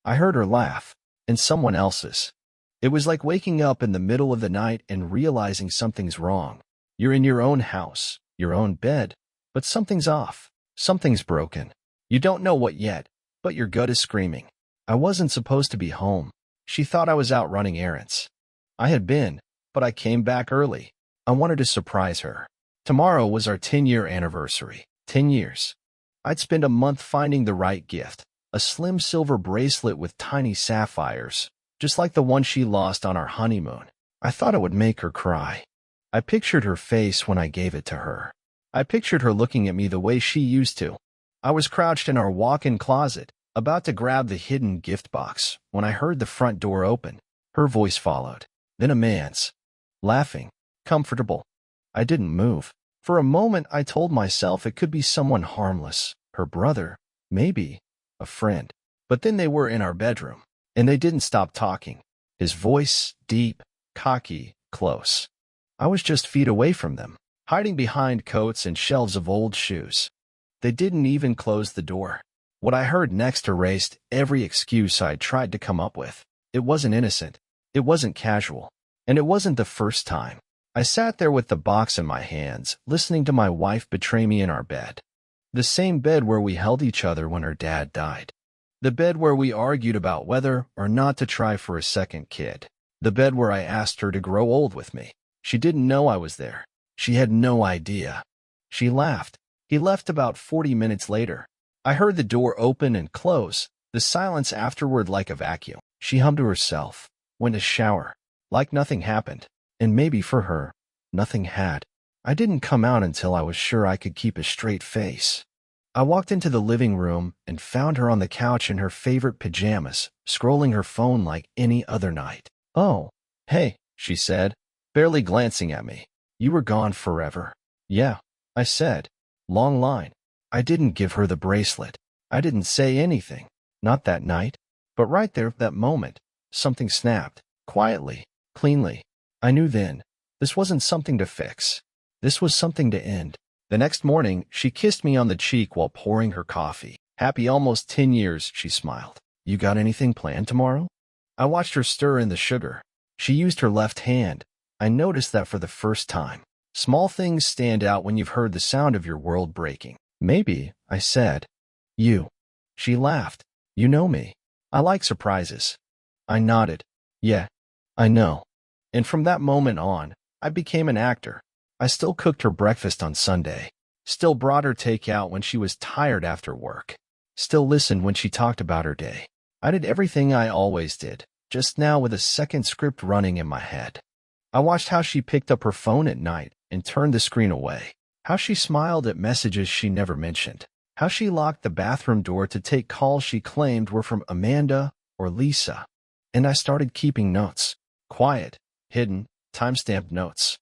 I heard her laugh, and someone else's. It was like waking up in the middle of the night and realizing something's wrong. You're in your own house, your own bed, but something's off. Something's broken. You don't know what yet, but your gut is screaming. I wasn't supposed to be home. She thought I was out running errands. I had been, but I came back early. I wanted to surprise her. Tomorrow was our 10-year anniversary. 10 years. I'd spend a month finding the right gift. A slim silver bracelet with tiny sapphires, just like the one she lost on our honeymoon. I thought it would make her cry. I pictured her face when I gave it to her. I pictured her looking at me the way she used to. I was crouched in our walk-in closet, about to grab the hidden gift box, when I heard the front door open. Her voice followed. Then a man's. Laughing. Comfortable. I didn't move. For a moment, I told myself it could be someone harmless. Her brother. Maybe. A friend. But then they were in our bedroom, and they didn't stop talking. His voice, deep, cocky, close. I was just feet away from them, hiding behind coats and shelves of old shoes. They didn't even close the door. What I heard next erased every excuse I'd tried to come up with. It wasn't innocent. It wasn't casual. And it wasn't the first time. I sat there with the box in my hands, listening to my wife betray me in our bed. The same bed where we held each other when her dad died. The bed where we argued about whether or not to try for a second kid. The bed where I asked her to grow old with me. She didn't know I was there. She had no idea. She laughed. He left about 40 minutes later. I heard the door open and close, the silence afterward like a vacuum. She hummed to herself, went to shower, like nothing happened. And maybe for her, nothing had. I didn't come out until I was sure I could keep a straight face. I walked into the living room and found her on the couch in her favorite pajamas, scrolling her phone like any other night. "Oh, hey," she said, barely glancing at me. "You were gone forever." "Yeah," I said. Long line. I didn't give her the bracelet. I didn't say anything. Not that night. But right there, that moment, something snapped. Quietly, cleanly. I knew then. This wasn't something to fix. This was something to end. The next morning, she kissed me on the cheek while pouring her coffee. "Happy almost 10 years, she smiled. "You got anything planned tomorrow?" I watched her stir in the sugar. She used her left hand. I noticed that for the first time. Small things stand out when you've heard the sound of your world breaking. "Maybe," I said. "You." She laughed. "You know me. I like surprises." I nodded. "Yeah, I know." And from that moment on, I became an actor. I still cooked her breakfast on Sunday. Still brought her takeout when she was tired after work. Still listened when she talked about her day. I did everything I always did, just now with a second script running in my head. I watched how she picked up her phone at night and turned the screen away. How she smiled at messages she never mentioned. How she locked the bathroom door to take calls she claimed were from Amanda or Lisa. And I started keeping notes. Quiet, hidden, time-stamped notes.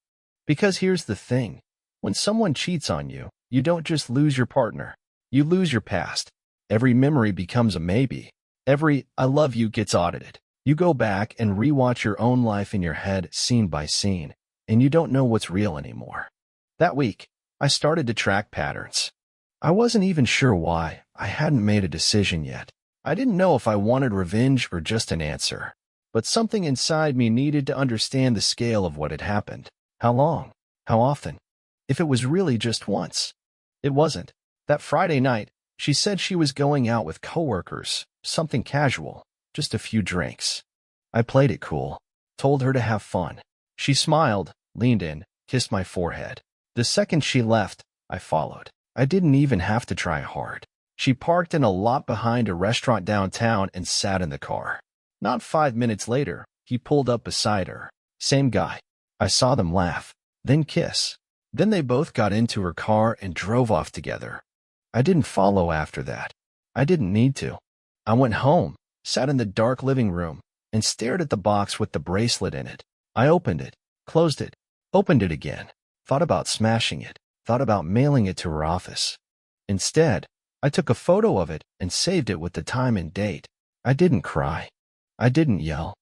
Because here's the thing. When someone cheats on you, you don't just lose your partner. You lose your past. Every memory becomes a maybe. Every "I love you" gets audited. You go back and rewatch your own life in your head scene by scene, and you don't know what's real anymore. That week, I started to track patterns. I wasn't even sure why. I hadn't made a decision yet. I didn't know if I wanted revenge or just an answer. But something inside me needed to understand the scale of what had happened. How long? How often? If it was really just once. It wasn't. That Friday night, she said she was going out with coworkers, something casual, just a few drinks. I played it cool, told her to have fun. She smiled, leaned in, kissed my forehead. The second she left, I followed. I didn't even have to try hard. She parked in a lot behind a restaurant downtown and sat in the car. Not 5 minutes later, he pulled up beside her. Same guy. I saw them laugh, then kiss. Then they both got into her car and drove off together. I didn't follow after that. I didn't need to. I went home, sat in the dark living room, and stared at the box with the bracelet in it. I opened it, closed it, opened it again, thought about smashing it, thought about mailing it to her office. Instead, I took a photo of it and saved it with the time and date. I didn't cry. I didn't yell.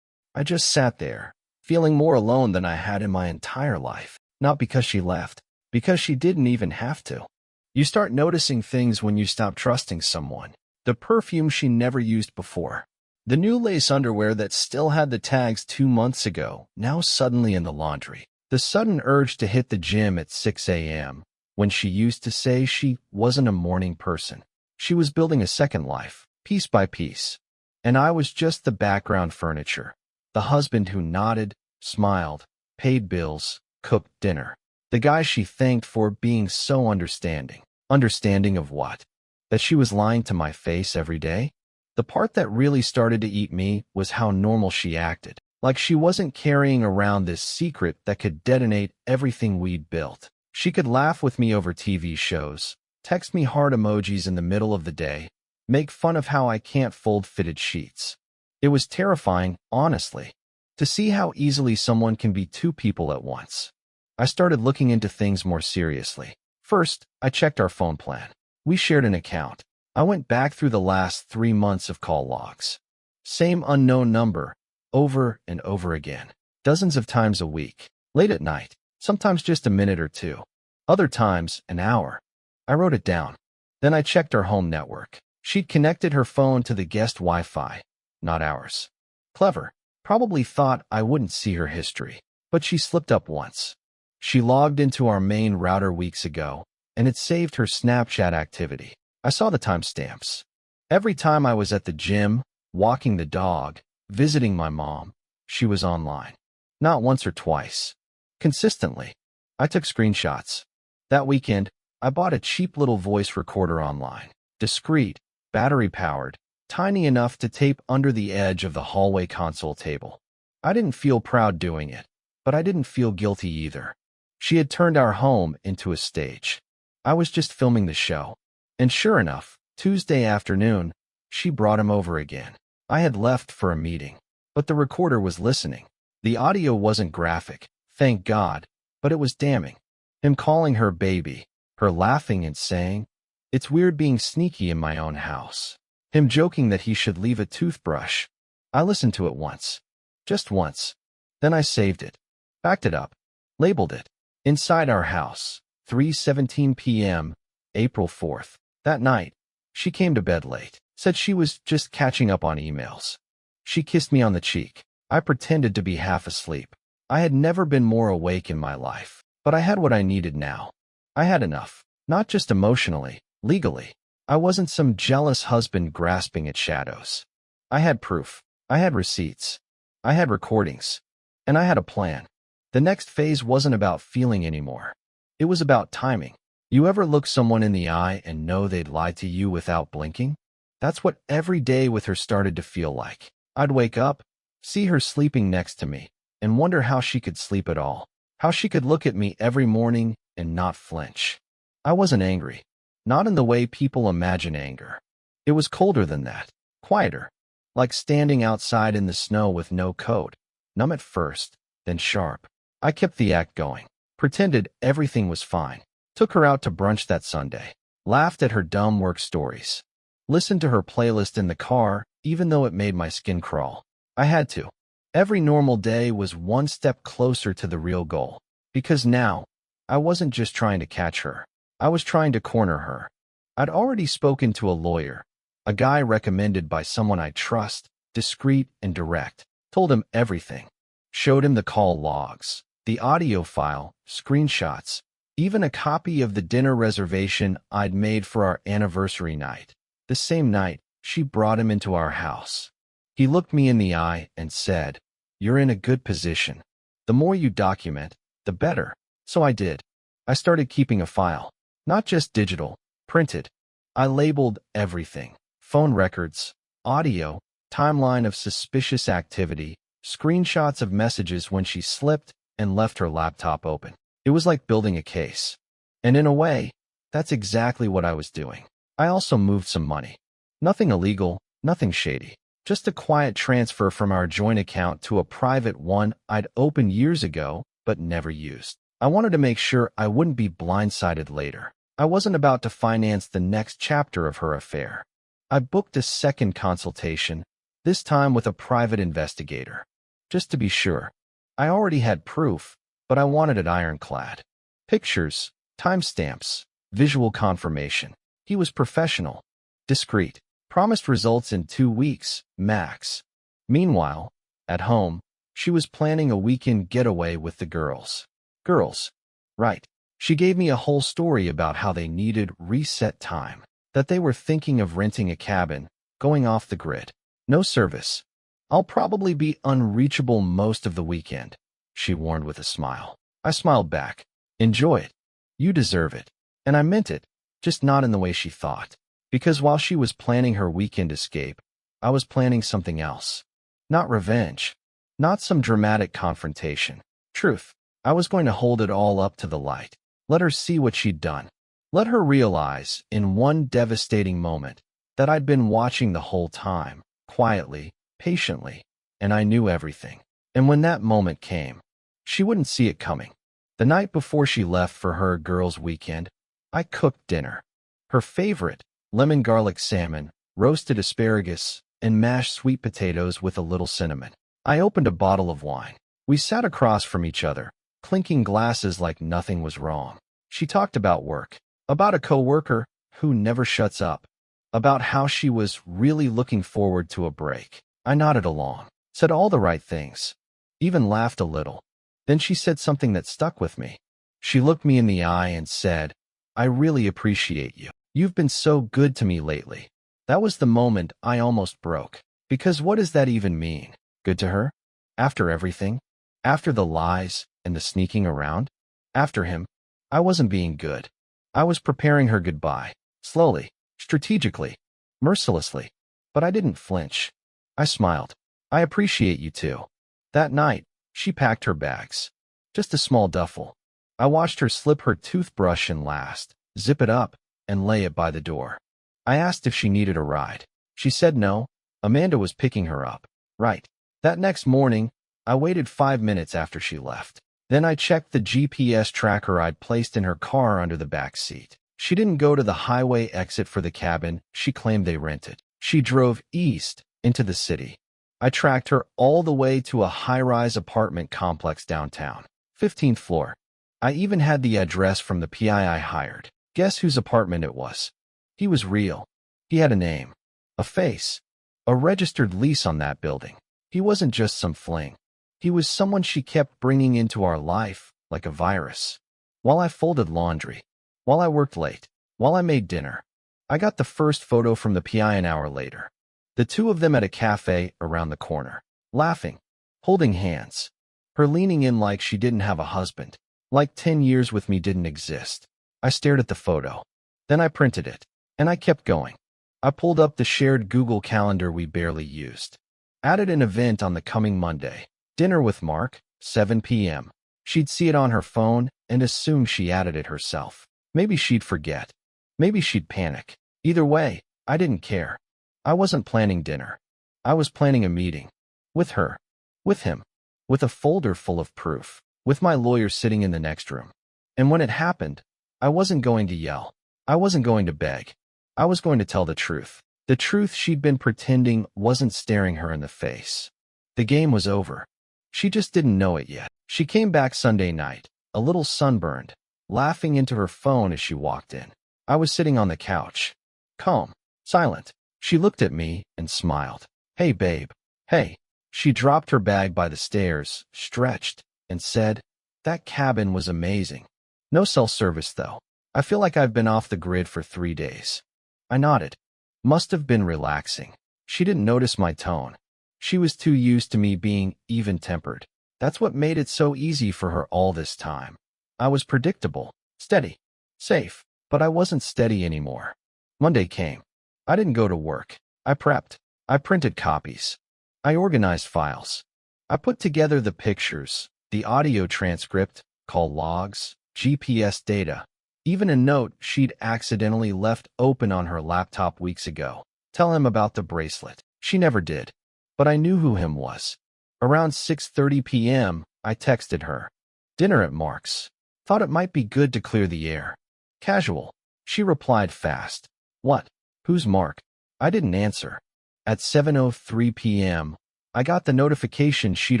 I just sat there, feeling more alone than I had in my entire life. Not because she left, because she didn't even have to. You start noticing things when you stop trusting someone. The perfume she never used before. The new lace underwear that still had the tags 2 months ago, now suddenly in the laundry. The sudden urge to hit the gym at 6 a.m. when she used to say she wasn't a morning person. She was building a second life, piece by piece. And I was just the background furniture. The husband who nodded, smiled, paid bills, cooked dinner. The guy she thanked for being so understanding. Understanding of what? That she was lying to my face every day? The part that really started to eat me was how normal she acted. Like she wasn't carrying around this secret that could detonate everything we'd built. She could laugh with me over TV shows, text me heart emojis in the middle of the day, make fun of how I can't fold fitted sheets. It was terrifying, honestly, to see how easily someone can be two people at once. I started looking into things more seriously. First, I checked our phone plan. We shared an account. I went back through the last 3 months of call logs. Same unknown number, over and over again. Dozens of times a week. Late at night. Sometimes just a minute or two. Other times, an hour. I wrote it down. Then I checked our home network. She'd connected her phone to the guest Wi-Fi, not ours. Clever. Probably thought I wouldn't see her history. But she slipped up once. She logged into our main router weeks ago, and it saved her Snapchat activity. I saw the timestamps. Every time I was at the gym, walking the dog, visiting my mom, she was online. Not once or twice. Consistently. I took screenshots. That weekend, I bought a cheap little voice recorder online. Discreet, battery-powered, tiny enough to tape under the edge of the hallway console table. I didn't feel proud doing it, but I didn't feel guilty either. She had turned our home into a stage. I was just filming the show. And sure enough, Tuesday afternoon, she brought him over again. I had left for a meeting, but the recorder was listening. The audio wasn't graphic, thank God, but it was damning. Him calling her baby, her laughing and saying, "It's weird being sneaky in my own house." Him joking that he should leave a toothbrush. I listened to it once. Just once. Then I saved it. Backed it up. Labeled it. Inside our house. 3:17 p.m., April 4th. That night, she came to bed late. Said she was just catching up on emails. She kissed me on the cheek. I pretended to be half asleep. I had never been more awake in my life. But I had what I needed now. I had enough. Not just emotionally, legally. I wasn't some jealous husband grasping at shadows. I had proof. I had receipts. I had recordings. And I had a plan. The next phase wasn't about feeling anymore. It was about timing. You ever look someone in the eye and know they'd lied to you without blinking? That's what every day with her started to feel like. I'd wake up, see her sleeping next to me, and wonder how she could sleep at all. How she could look at me every morning and not flinch. I wasn't angry. Not in the way people imagine anger. It was colder than that. Quieter. Like standing outside in the snow with no coat. Numb at first, then sharp. I kept the act going. Pretended everything was fine. Took her out to brunch that Sunday. Laughed at her dumb work stories. Listened to her playlist in the car, even though it made my skin crawl. I had to. Every normal day was one step closer to the real goal. Because now, I wasn't just trying to catch her. I was trying to corner her. I'd already spoken to a lawyer. A guy recommended by someone I trust, discreet and direct. Told him everything. Showed him the call logs, the audio file, screenshots, even a copy of the dinner reservation I'd made for our anniversary night. The same night, she brought him into our house. He looked me in the eye and said, "You're in a good position. The more you document, the better." So I did. I started keeping a file. Not just digital, printed. I labeled everything. Phone records, audio, timeline of suspicious activity, screenshots of messages when she slipped and left her laptop open. It was like building a case. And in a way, that's exactly what I was doing. I also moved some money. Nothing illegal, nothing shady. Just a quiet transfer from our joint account to a private one I'd opened years ago, but never used. I wanted to make sure I wouldn't be blindsided later. I wasn't about to finance the next chapter of her affair. I booked a second consultation, this time with a private investigator. Just to be sure. I already had proof, but I wanted it ironclad. Pictures, timestamps, visual confirmation. He was professional, discreet. Promised results in 2 weeks, max. Meanwhile, at home, she was planning a weekend getaway with the girls. Girls. Right. She gave me a whole story about how they needed reset time, that they were thinking of renting a cabin, going off the grid. No service. I'll probably be unreachable most of the weekend, she warned with a smile. I smiled back. Enjoy it. You deserve it. And I meant it, just not in the way she thought. Because while she was planning her weekend escape, I was planning something else. Not revenge. Not some dramatic confrontation. Truth. I was going to hold it all up to the light. Let her see what she'd done. Let her realize, in one devastating moment, that I'd been watching the whole time, quietly, patiently, and I knew everything. And when that moment came, she wouldn't see it coming. The night before she left for her girls' weekend, I cooked dinner. Her favorite, lemon garlic salmon, roasted asparagus, and mashed sweet potatoes with a little cinnamon. I opened a bottle of wine. We sat across from each other, clinking glasses like nothing was wrong. She talked about work, about a coworker who never shuts up, about how she was really looking forward to a break. I nodded along, said all the right things, even laughed a little. Then she said something that stuck with me. She looked me in the eye and said, "I really appreciate you. You've been so good to me lately." That was the moment I almost broke. Because what does that even mean? Good to her? After everything? After the lies and the sneaking around? After him? I wasn't being good. I was preparing her goodbye. Slowly, strategically, mercilessly. But I didn't flinch. I smiled. I appreciate you too. That night, she packed her bags. Just a small duffel. I watched her slip her toothbrush and last, zip it up, and lay it by the door. I asked if she needed a ride. She said no. Amanda was picking her up. Right. That next morning, I waited 5 minutes after she left. Then I checked the GPS tracker I'd placed in her car under the back seat. She didn't go to the highway exit for the cabin she claimed they rented. She drove east into the city. I tracked her all the way to a high-rise apartment complex downtown, 15th floor. I even had the address from the PI I hired. Guess whose apartment it was? He was real. He had a name, a face, a registered lease on that building. He wasn't just some fling. He was someone she kept bringing into our life like a virus. While I folded laundry, while I worked late, while I made dinner, I got the first photo from the PI an hour later. The two of them at a cafe around the corner, laughing, holding hands, her leaning in like she didn't have a husband, like 10 years with me didn't exist. I stared at the photo. Then I printed it, and I kept going. I pulled up the shared Google Calendar we barely used. Added an event on the coming Monday. Dinner with Mark, 7 p.m. She'd see it on her phone and assume she added it herself. Maybe she'd forget. Maybe she'd panic. Either way, I didn't care. I wasn't planning dinner. I was planning a meeting. With her. With him. With a folder full of proof. With my lawyer sitting in the next room. And when it happened, I wasn't going to yell. I wasn't going to beg. I was going to tell the truth. The truth she'd been pretending wasn't staring her in the face. The game was over. She just didn't know it yet. She came back Sunday night, a little sunburned, laughing into her phone as she walked in. I was sitting on the couch. Calm. Silent. She looked at me and smiled. "Hey, babe." "Hey." She dropped her bag by the stairs, stretched, and said, "That cabin was amazing. No cell service, though. I feel like I've been off the grid for 3 days." I nodded. Must have been relaxing. She didn't notice my tone. She was too used to me being even-tempered. That's what made it so easy for her all this time. I was predictable, steady, safe, but I wasn't steady anymore. Monday came. I didn't go to work. I prepped. I printed copies. I organized files. I put together the pictures, the audio transcript, call logs, GPS data, even a note she'd accidentally left open on her laptop weeks ago. Tell him about the bracelet. She never did. But I knew who him was. Around 6:30 p.m., I texted her. "Dinner at Mark's. Thought it might be good to clear the air." Casual. She replied fast. "What? Who's Mark?" I didn't answer. At 7:03 p.m., I got the notification she'd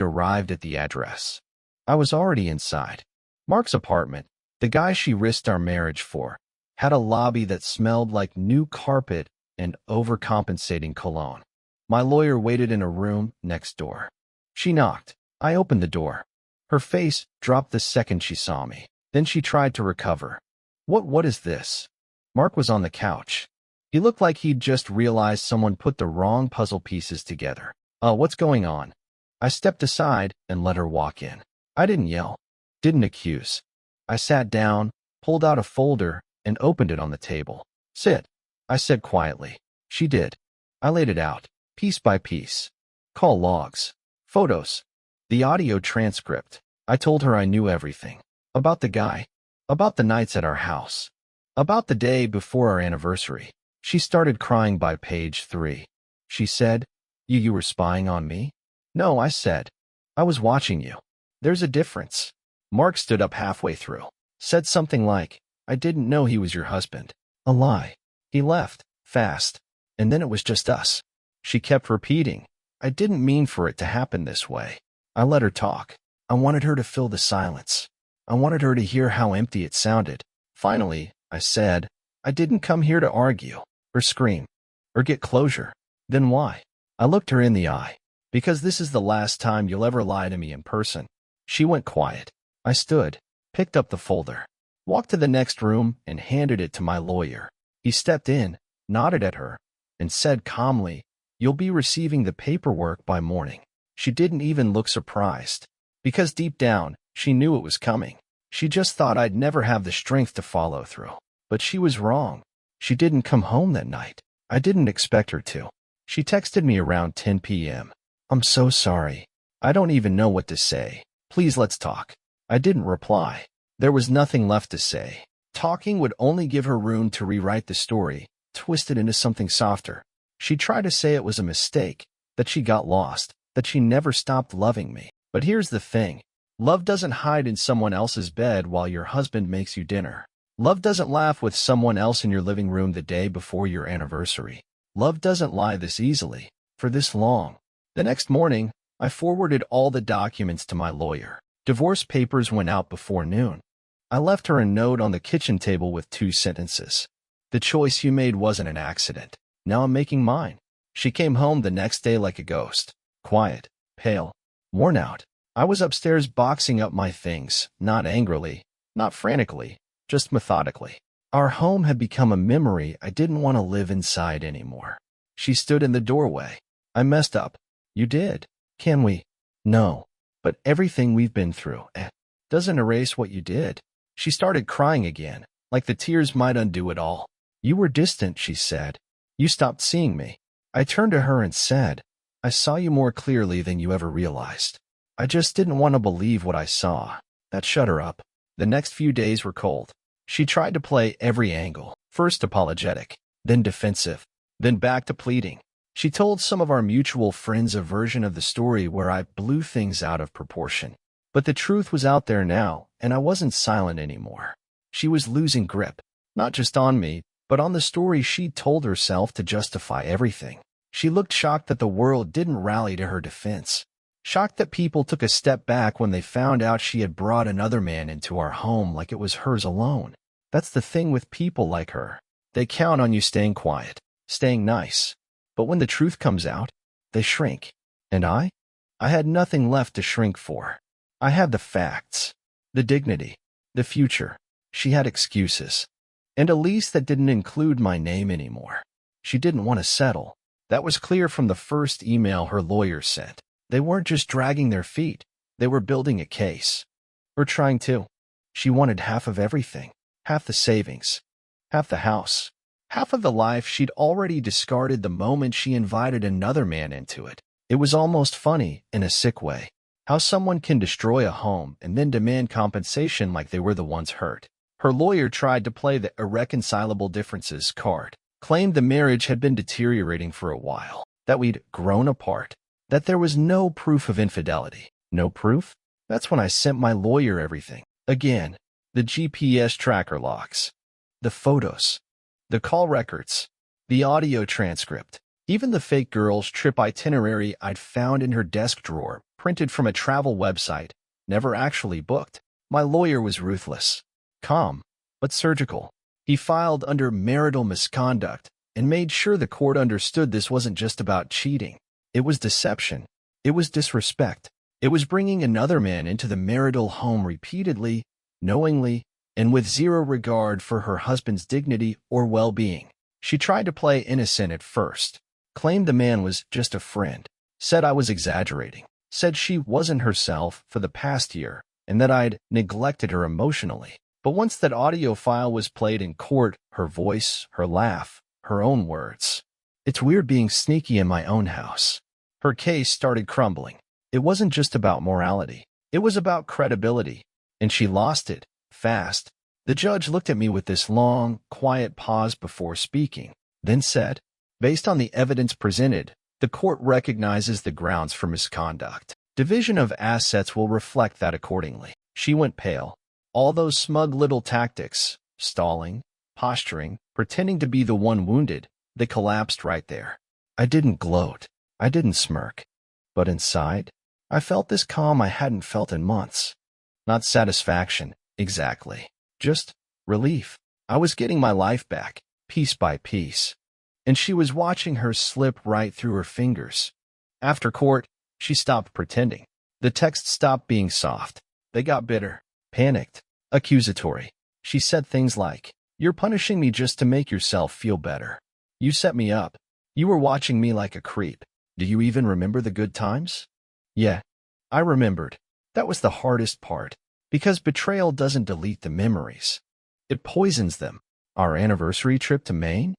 arrived at the address. I was already inside. Mark's apartment, the guy she risked our marriage for, had a lobby that smelled like new carpet and overcompensating cologne. My lawyer waited in a room next door. She knocked. I opened the door. Her face dropped the second she saw me. Then she tried to recover. What is this? Mark was on the couch. He looked like he'd just realized someone put the wrong puzzle pieces together. What's going on? I stepped aside and let her walk in. I didn't yell, didn't accuse. I sat down, pulled out a folder, and opened it on the table. Sit, I said quietly. She did. I laid it out, piece by piece. Call logs, photos, the audio transcript. I told her I knew everything. About the guy, about the nights at our house, about the day before our anniversary. She started crying by page 3. She said, You were spying on me? No, I said. I was watching you. There's a difference. Mark stood up halfway through, said something like, I didn't know he was your husband. A lie. He left, fast, and then it was just us. She kept repeating, I didn't mean for it to happen this way. I let her talk. I wanted her to fill the silence. I wanted her to hear how empty it sounded. Finally, I said, I didn't come here to argue, or scream, or get closure. Then why? I looked her in the eye. Because this is the last time you'll ever lie to me in person. She went quiet. I stood, picked up the folder, walked to the next room, and handed it to my lawyer. He stepped in, nodded at her, and said calmly, You'll be receiving the paperwork by morning. She didn't even look surprised, because deep down, she knew it was coming. She just thought I'd never have the strength to follow through. But she was wrong. She didn't come home that night. I didn't expect her to. She texted me around 10 p.m. I'm so sorry. I don't even know what to say. Please let's talk. I didn't reply. There was nothing left to say. Talking would only give her room to rewrite the story, twist it into something softer. She tried to say it was a mistake, that she got lost, that she never stopped loving me. But here's the thing. Love doesn't hide in someone else's bed while your husband makes you dinner. Love doesn't laugh with someone else in your living room the day before your anniversary. Love doesn't lie this easily, for this long. The next morning, I forwarded all the documents to my lawyer. Divorce papers went out before noon. I left her a note on the kitchen table with 2 sentences. The choice you made wasn't an accident. Now I'm making mine. She came home the next day like a ghost. Quiet, pale, worn out. I was upstairs boxing up my things, not angrily, not frantically, just methodically. Our home had become a memory I didn't want to live inside anymore. She stood in the doorway. I messed up. You did. Can we? No. But everything we've been through, doesn't erase what you did. She started crying again, like the tears might undo it all. You were distant, she said. You stopped seeing me. I turned to her and said, I saw you more clearly than you ever realized. I just didn't want to believe what I saw. That shut her up. The next few days were cold. She tried to play every angle, first apologetic, then defensive, then back to pleading. She told some of our mutual friends a version of the story where I blew things out of proportion. But the truth was out there now, and I wasn't silent anymore. She was losing grip, not just on me, but on the story she'd told herself to justify everything. She looked shocked that the world didn't rally to her defense. Shocked that people took a step back when they found out she had brought another man into our home like it was hers alone. That's the thing with people like her. They count on you staying quiet, staying nice. But when the truth comes out, they shrink. And I had nothing left to shrink for. I had the facts, the dignity, the future. She had excuses. And a lease that didn't include my name anymore. She didn't want to settle. That was clear from the first email her lawyer sent. They weren't just dragging their feet. They were building a case. Or trying to. She wanted half of everything. Half the savings. Half the house. Half of the life she'd already discarded the moment she invited another man into it. It was almost funny, in a sick way, how someone can destroy a home and then demand compensation like they were the ones hurt. Her lawyer tried to play the irreconcilable differences card, claimed the marriage had been deteriorating for a while, that we'd grown apart, that there was no proof of infidelity. No proof? That's when I sent my lawyer everything. Again, the GPS tracker logs, the photos, the call records, the audio transcript, even the fake girl's trip itinerary I'd found in her desk drawer, printed from a travel website, never actually booked. My lawyer was ruthless, calm, but surgical. He filed under marital misconduct and made sure the court understood this wasn't just about cheating. It was deception. It was disrespect. It was bringing another man into the marital home repeatedly, knowingly, and with zero regard for her husband's dignity or well-being. She tried to play innocent at first, claimed the man was just a friend, said I was exaggerating, said she wasn't herself for the past year, and that I'd neglected her emotionally. But once that audio file was played in court, her voice, her laugh, her own words. It's weird being sneaky in my own house. Her case started crumbling. It wasn't just about morality. It was about credibility. And she lost it, fast. The judge looked at me with this long, quiet pause before speaking, then said, based on the evidence presented, the court recognizes the grounds for misconduct. Division of assets will reflect that accordingly. She went pale. All those smug little tactics, stalling, posturing, pretending to be the one wounded, they collapsed right there. I didn't gloat. I didn't smirk. But inside, I felt this calm I hadn't felt in months. Not satisfaction, exactly. Just relief. I was getting my life back, piece by piece. And she was watching her slip right through her fingers. After court, she stopped pretending. The texts stopped being soft. They got bitter, panicked, accusatory. She said things like, "You're punishing me just to make yourself feel better. You set me up. You were watching me like a creep. Do you even remember the good times?" Yeah, I remembered. That was the hardest part. Because betrayal doesn't delete the memories. It poisons them. Our anniversary trip to Maine?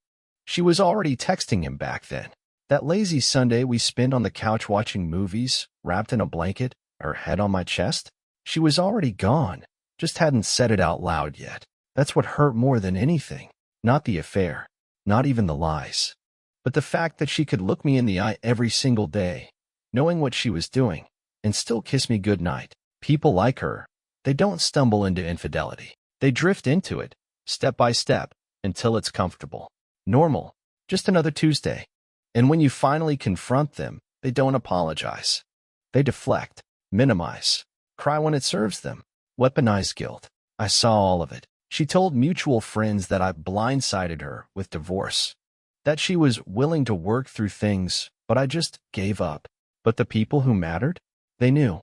She was already texting him back then. That lazy Sunday we spent on the couch watching movies, wrapped in a blanket, her head on my chest? She was already gone, just hadn't said it out loud yet. That's what hurt more than anything. Not the affair, not even the lies. But the fact that she could look me in the eye every single day, knowing what she was doing, and still kiss me goodnight. People like her, they don't stumble into infidelity. They drift into it, step by step, until it's comfortable. Normal, just another Tuesday. And when you finally confront them, they don't apologize. They deflect, minimize, cry when it serves them, weaponize guilt. I saw all of it. She told mutual friends that I blindsided her with divorce, that she was willing to work through things, but I just gave up. But the people who mattered, they knew.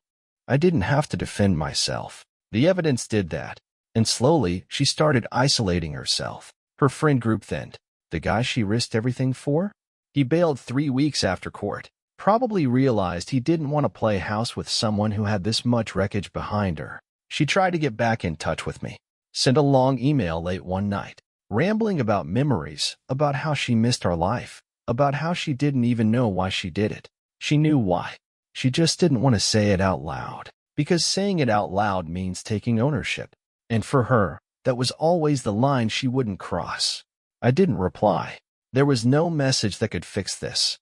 I didn't have to defend myself. The evidence did that. And slowly, she started isolating herself. Her friend group thinned. The guy she risked everything for? He bailed 3 weeks after court. Probably realized he didn't want to play house with someone who had this much wreckage behind her. She tried to get back in touch with me. Sent a long email late one night, rambling about memories, about how she missed our life, about how she didn't even know why she did it. She knew why. She just didn't want to say it out loud, because saying it out loud means taking ownership. And for her, that was always the line she wouldn't cross. I didn't reply. There was no message that could fix this.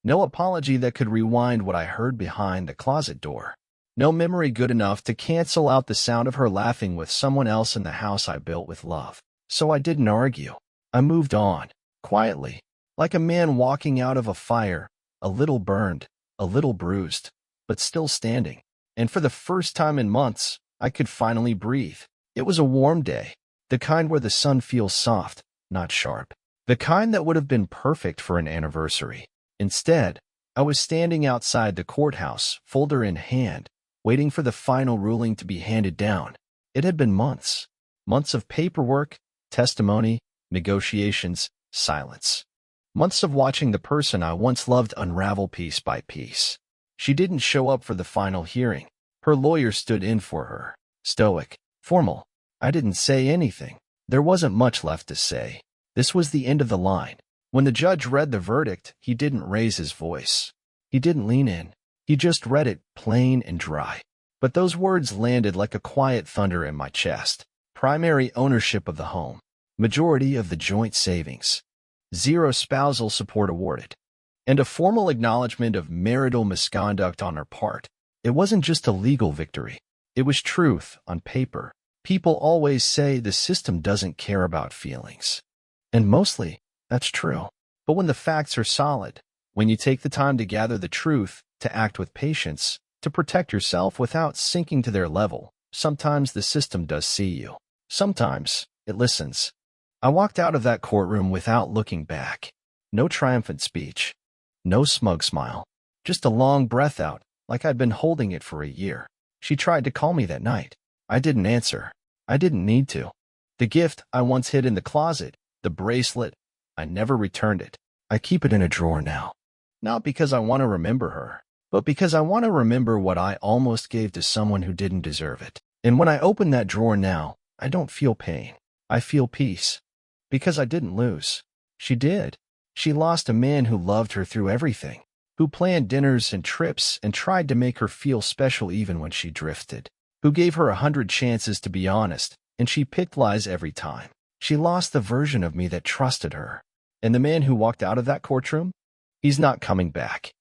No apology that could rewind what I heard behind the closet door. No memory good enough to cancel out the sound of her laughing with someone else in the house I built with love. So I didn't argue. I moved on, quietly, like a man walking out of a fire, a little burned, a little bruised, but still standing. And for the first time in months, I could finally breathe. It was a warm day, the kind where the sun feels soft, not sharp. The kind that would have been perfect for an anniversary. Instead, I was standing outside the courthouse, folder in hand, waiting for the final ruling to be handed down. It had been months. Months of paperwork, testimony, negotiations, silence. Months of watching the person I once loved unravel piece by piece. She didn't show up for the final hearing. Her lawyer stood in for her. Stoic, formal. I didn't say anything. There wasn't much left to say. This was the end of the line. When the judge read the verdict, he didn't raise his voice. He didn't lean in. He just read it, plain and dry. But those words landed like a quiet thunder in my chest. Primary ownership of the home. Majority of the joint savings. Zero spousal support awarded. And a formal acknowledgement of marital misconduct on her part. It wasn't just a legal victory. It was truth on paper. People always say the system doesn't care about feelings. And mostly, that's true. But when the facts are solid, when you take the time to gather the truth, to act with patience, to protect yourself without sinking to their level, sometimes the system does see you. Sometimes it listens. I walked out of that courtroom without looking back. No triumphant speech. No smug smile. Just a long breath out, like I'd been holding it for a year. She tried to call me that night. I didn't answer. I didn't need to. The gift I once hid in the closet, the bracelet, I never returned it. I keep it in a drawer now. Not because I want to remember her, but because I want to remember what I almost gave to someone who didn't deserve it. And when I open that drawer now, I don't feel pain. I feel peace. Because I didn't lose. She did. She lost a man who loved her through everything, who planned dinners and trips and tried to make her feel special even when she drifted, who gave her 100 chances to be honest, and she picked lies every time. She lost the version of me that trusted her. And the man who walked out of that courtroom? He's not coming back.